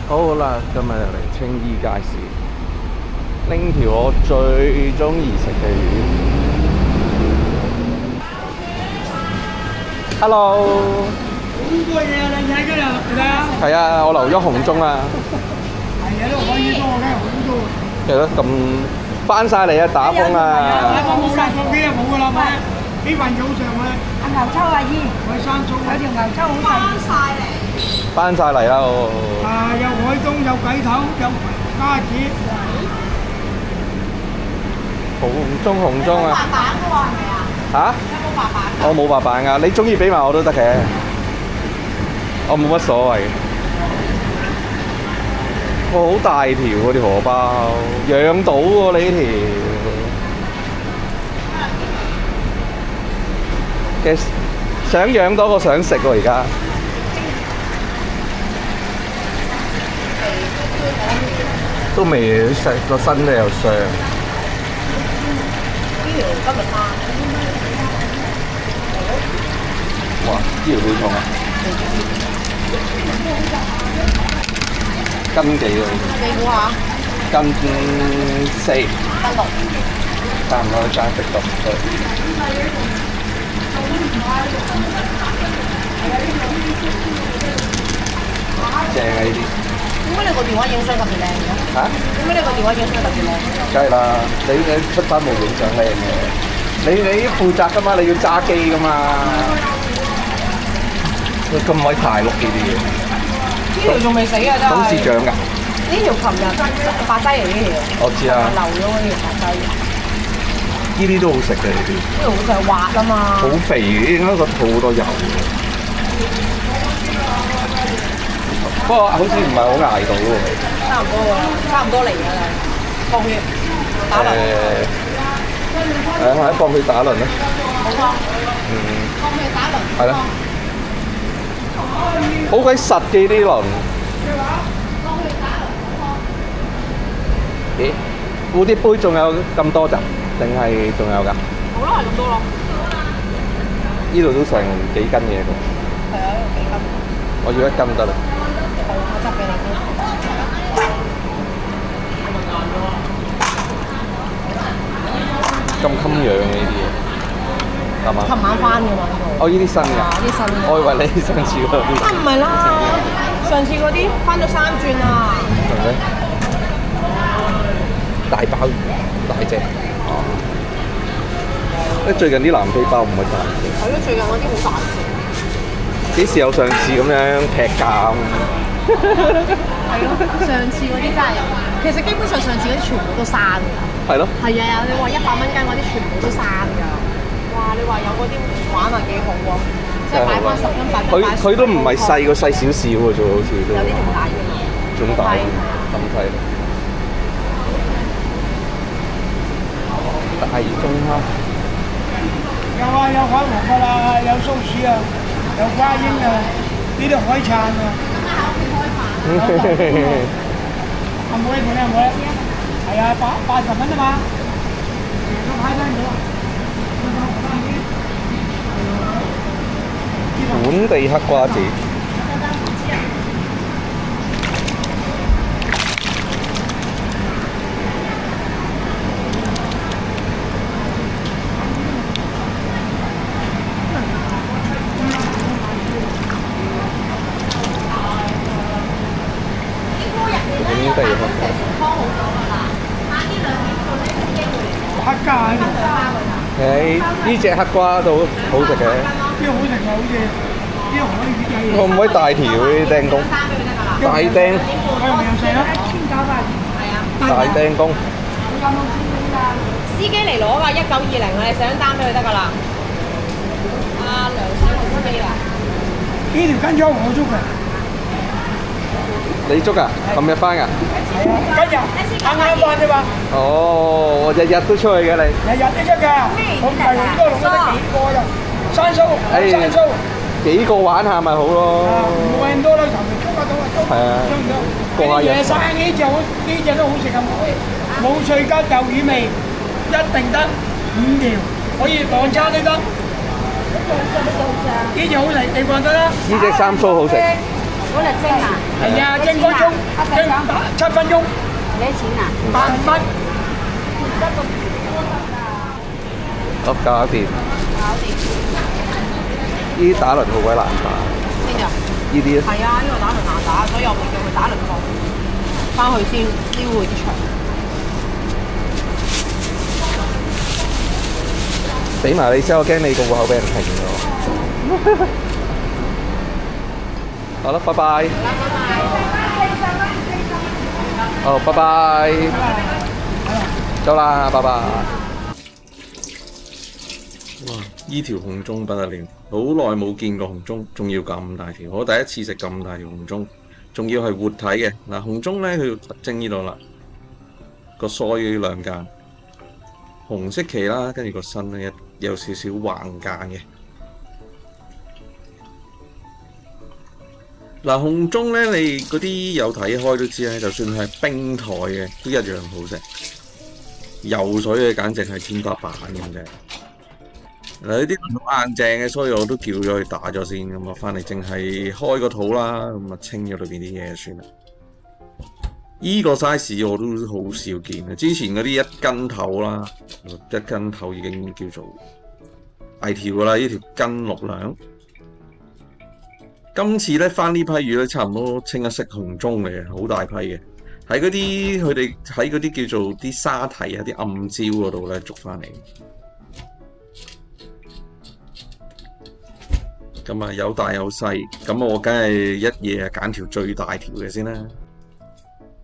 好啦，今日嚟青衣街市，拎條我最中意食嘅魚。Hello。好多嘢啊，靚仔㗎啦，係咪啊？係啊，我留咗紅中啊。係啊，都可以多，梗係好多。係咯，咁翻晒嚟啊，打風啊！冇啦，個幾啊冇㗎啦，咪幾份早上啊？阿牛秋阿姨，海生葱，有條牛秋好細。翻晒嚟啦！啊，有海東，有鬼頭，有蝦子。紅中啊！白板嘅喎，係咪啊？嚇？有冇白板？我冇白板㗎，你中意俾埋我都得嘅，我冇乜所謂。哇！好大條喎條荷包，養到喎呢條。其實想養多過想食喎而家。都未食個身咧又傷。呢條今日翻。哇！呢條幾重啊？斤幾喎？你估下？斤4。斤6。差唔多爭食到。正啊呢啲。點解你個電話影相特別靚嘅？嚇？點解你個電話影相特別靚嘅？梗係啦，你出翻冇影相靚嘅。你負責㗎嘛，你要揸機㗎嘛。咁鬼大碌呢啲嘢。呢條仲未死啊！真係。董事長㗎？呢條琴日白雞嚟呢條。我知啊。流咗嗰條白雞。呢啲都好食嘅呢啲。呢條好似係滑啊嘛。好肥嘅，應該個肚好多油。不過好似唔係好捱到喎。差唔多㗎啦，差唔多嚟㗎啦。放血打輪。係放血打輪啦。冇錯。放血打輪。係啦。好鬼實嘅啲輪。咦？蝴蝶杯仲有咁多咋？定係仲有㗎？好啦，係咁多咯。呢度都成幾斤嘢㗎。係啊，幾斤？我要1斤得啦。好，我執俾你先。咁襟養嘅呢啲嘢，係嘛？琴晚翻嘅嘛呢度。哦，呢啲新㗎。啲新嘅。我以為你上次嗰啲。唔係啦，上次嗰啲翻咗3轉啊。係咪？大鮑魚，大隻。哦。最近啲南非鮑唔係大隻。係咯，最近嗰啲好大隻。幾時有上次咁樣劈價？係咯，上次嗰啲真係，其實基本上上次嗰啲全部都生㗎。係咯。係啊，你話100蚊斤嗰啲全部都生㗎。哇！你話有嗰啲玩啊幾好喎，即係擺翻10斤8斤。佢都唔係細，個細少少喎，仲好似都。有啲仲大嘅嘛。仲大，咁細。大中蝦。有啊，有海黃㗎啦，有松鼠啊，有花鷹啊，呢啲海產啊。阿妹，你阿妹？係啊，80蚊啫嘛。咁派單咗。本地黑瓜子。本地黑瓜。黑加喺度。呢隻黑瓜都好食嘅。呢個好食啊，好似呢個可以預計。可唔可以大條啲釘工？大釘。我用2成啊。大釘工。司機嚟攞㗎，1920啊，你上單俾佢得㗎啦。阿梁生係司機㗎。呢條跟咗我捉嘅。你捉啊？琴日翻㗎？係啊，跟日啱啱翻啫嘛。哦，我日日都出去嘅你。日日都出㗎，我唔係好多龍，我得幾個咋？山蘇，山蘇。幾個玩下咪好咯。冇咁多啦，頭先捉得到啊，捉唔到。過下日。野生呢隻好，呢隻都好食啊！冇脆膠豆魚味，一定得5條，可以兩餐都得。呢隻好食，你覺得啦？呢隻三蘇好食。嗰隻蒸啊？係啊，蒸嗰盅，蒸7分鐘，幾多錢啊8蚊。好，搞掂。搞掂。呢啲打輪好鬼難打。邊度？呢啲咧？係啊，呢個打輪難打，所以我咪叫佢打輪放翻去先撩佢啲腸。俾埋你先，我驚你個戶口俾人停咗。好啦，拜拜。好，拜拜。走啦，拜拜。哇！依條紅中不得了，好耐冇見過紅中，仲要咁大條。我第一次食咁大條紅中，仲要係活體嘅。嗱，紅中咧佢要特徵呢度啦，個腮兩間，紅色旗啦，跟住個身咧有少少橫間嘅。嗱，紅中咧你嗰啲有睇開都知咧，就算係冰台嘅都一樣好食。游水嘅簡直係天花板咁啫。嗱，呢啲好硬淨嘅，所以我都叫咗佢打咗先，咁啊翻嚟淨係開個肚啦，咁啊清咗裏邊啲嘢算啦。依個 size 我都好少見啊！之前嗰啲1斤頭啦，1斤頭已經叫做大條噶啦，呢條斤6兩。今次咧翻呢批魚咧，差唔多清一色紅中嚟嘅，好大批嘅。喺嗰啲佢哋喺嗰啲叫做啲沙堤啊、啲暗礁嗰度咧捉翻嚟。咁啊有大有細，咁我梗係一嘢揀條最大條嘅先啦。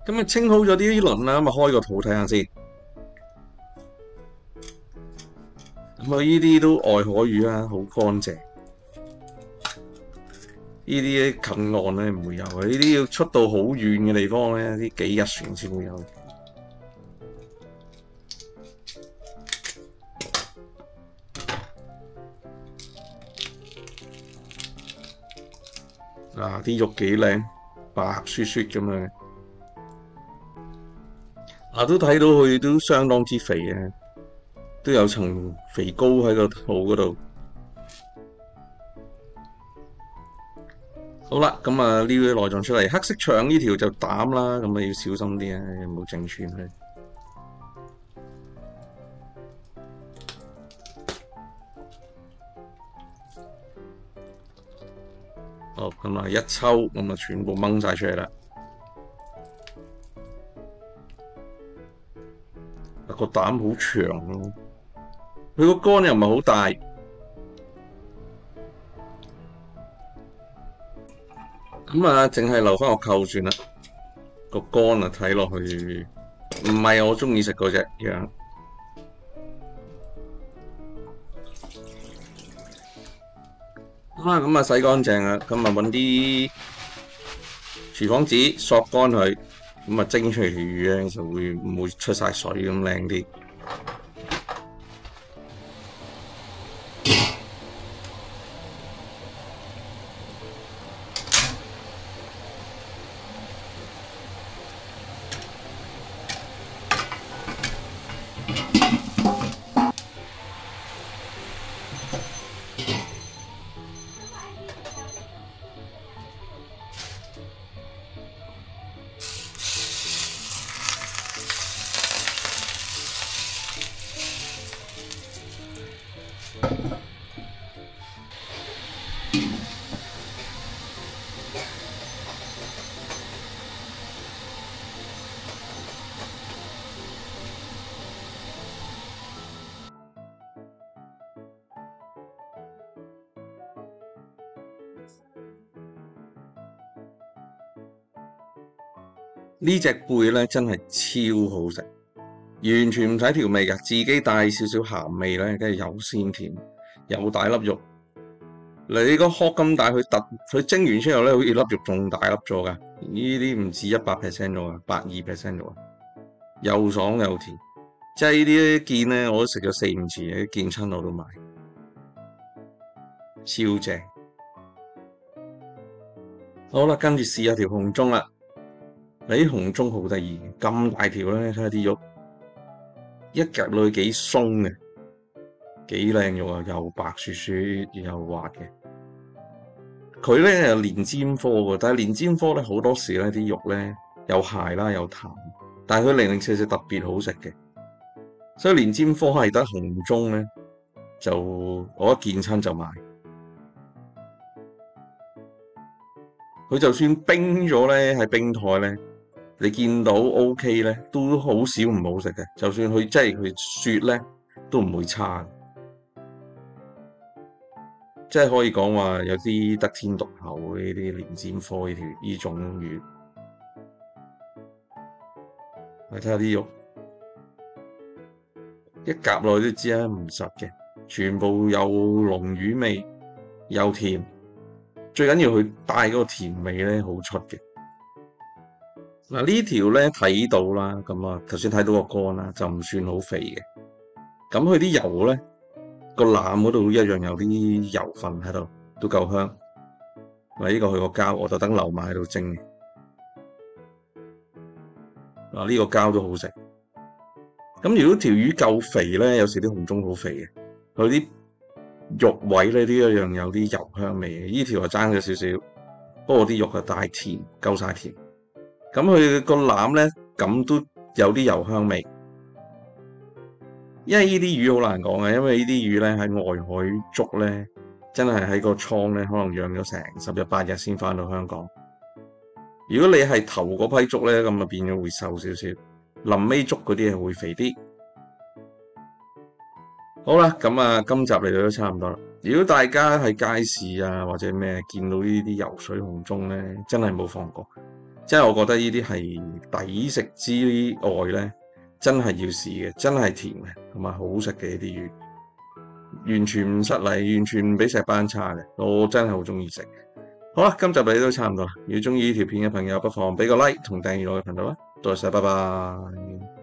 咁啊清好咗啲輪啦，咁啊開個肚睇下先。咁啊呢啲都外海魚啦，好乾淨。呢啲近岸咧唔會有嘅，呢啲要出到好遠嘅地方咧，啲幾日船先會有。嗱，啲肉幾靚，白雪雪咁樣。嗱，都睇到佢都相當之肥嘅，都有層肥膏喺個肚嗰度。好啦，咁啊撩啲內臟出嚟，黑色腸呢條就膽啦，咁啊要小心啲啊，唔好整穿佢。好，咁啊一抽，咁啊全部掹晒出嚟啦。個膽好長咯，佢個肝又唔係好大。咁啊，淨係留翻個扣算啦。個肝啊，睇落去唔係我中意食嗰隻樣。咁啊洗乾淨啦，咁啊揾啲廚房紙索乾佢，咁啊蒸出嚟條魚咧就會唔會出晒水咁靚啲。呢隻貝咧真係超好食，完全唔使調味嘅，自己帶少少鹹味咧，跟住又鮮甜，又大粒肉。你個殼咁大，佢蒸完之後咧，好似粒肉仲大粒咗噶。呢啲唔止100% 咗啊，120% 咗啊，又爽又甜。即係呢啲件咧，我都食咗4、5次，見親我都買，超正。好啦，跟住試下條紅中啦。你啲紅中好得意，咁大條咧，睇下啲肉，一夾落去幾鬆嘅，幾靚肉啊，又白雪雪又滑嘅。佢咧有連尖科嘅，但係連尖科咧好多時咧啲肉咧有蟹啦有淡，但係佢零零舍舍特別好食嘅，所以連尖科係得紅中咧就我一見親就買。佢就算冰咗咧喺冰台咧，你見到 OK 咧，都好少唔好食嘅。就算佢即係佢雪咧，都唔會差。即係可以講話有啲得天獨厚呢啲連尖科呢種魚。你睇下啲肉，一夾落去都知啦，唔實嘅，全部有濃魚味，又甜。最緊要佢帶嗰個甜味咧，好出嘅。嗱呢條咧睇到啦，咁啊頭先睇到個肝啦，就唔算好肥嘅。咁佢啲油咧個腩嗰度一樣有啲油份喺度，都夠香。嗱呢個佢個膠，我特登留埋喺度蒸嘅。嗱呢個膠都好食。咁如果條魚夠肥咧，有時啲紅中好肥嘅，佢啲肉位咧都一樣有啲油香味嘅，呢條就爭咗少少，不過啲肉係帶甜，夠晒甜。咁佢個腩咧咁都有啲油香味，因為呢啲魚好難講嘅，因為呢啲魚咧喺外海捉咧，真係喺個倉咧可能養咗成10日8日先返到香港。如果你係頭嗰批捉咧，咁就變咗會瘦少少，臨尾捉嗰啲係會肥啲。好啦，咁啊，今集嚟到都差唔多啦。如果大家喺街市啊或者咩見到呢啲游水紅中咧，真係冇放過。即係我覺得呢啲係抵食之外咧，真係要試嘅，真係甜嘅，同埋好食嘅呢啲魚，完全唔失禮，完全唔比石斑差嘅，我真係好中意食。好啦，今集嚟到都差唔多啦。如果中意呢條片嘅朋友，不妨俾個 like 同訂閱我嘅頻道啦。多謝，拜拜。